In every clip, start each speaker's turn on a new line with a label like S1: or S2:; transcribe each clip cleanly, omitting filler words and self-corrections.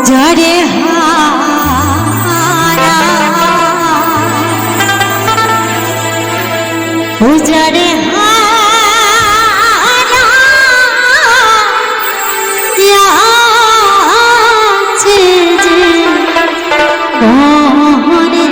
S1: যারে হারা ও যারে হারা আছে যে মনে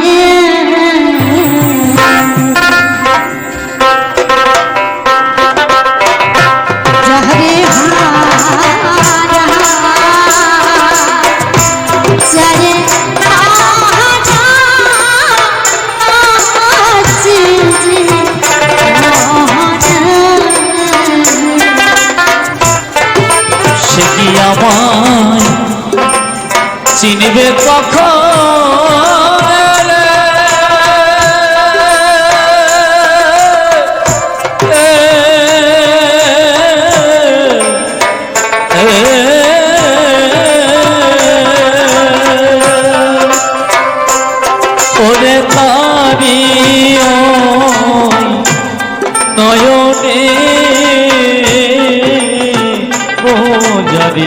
S1: যারে
S2: আমায় চিনবে কখন ওরে তারি নয়নে ও জানি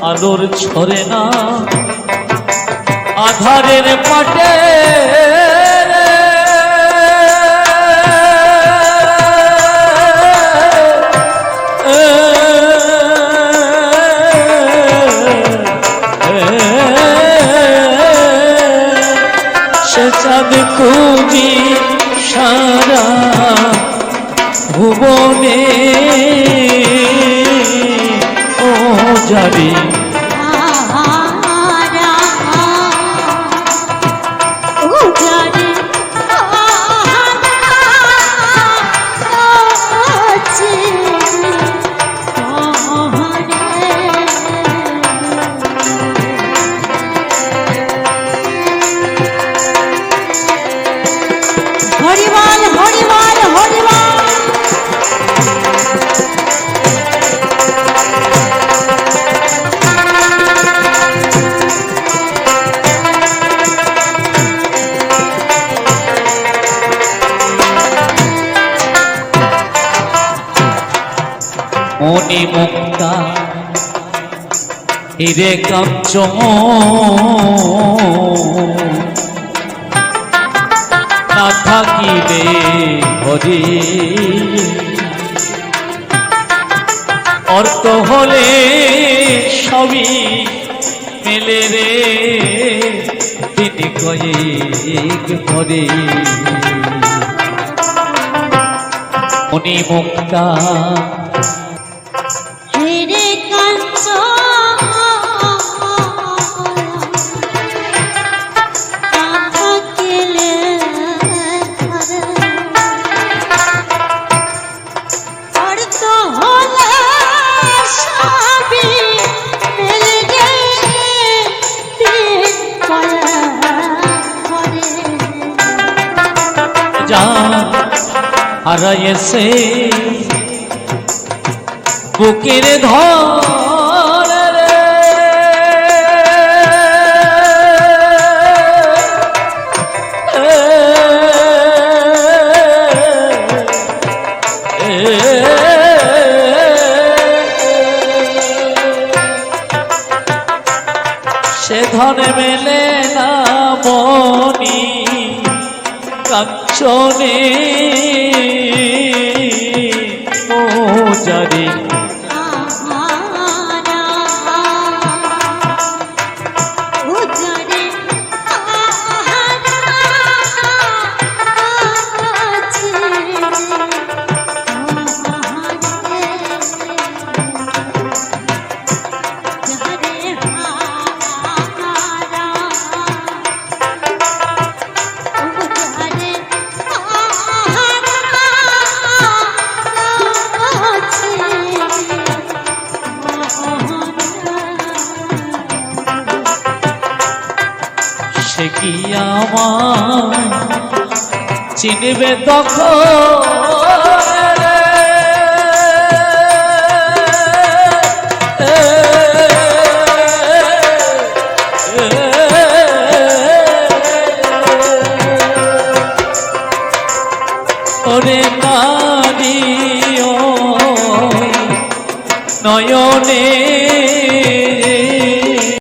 S2: আলোর ছড়ে না আধারের পাটে সে চাঁদ খুঁজি সারা ভুবনে ও যাবি
S1: হরিবল হরিবল হরিবল
S2: মনি মুক্তা হিরে কাঞ্চ না থাকিলে হরি অর্থ হলে সবই মেলে রে তিনি কয়েক পরে মনি মুক্তা
S1: হিরে কাঞ্চ করে
S2: জান হারাইছে বুকের ধর রে সে ধনে মেলে না মনি কাঞ্চনে মোজারি সে কি আমার চিনবে তখন ওরে নারী নয়নে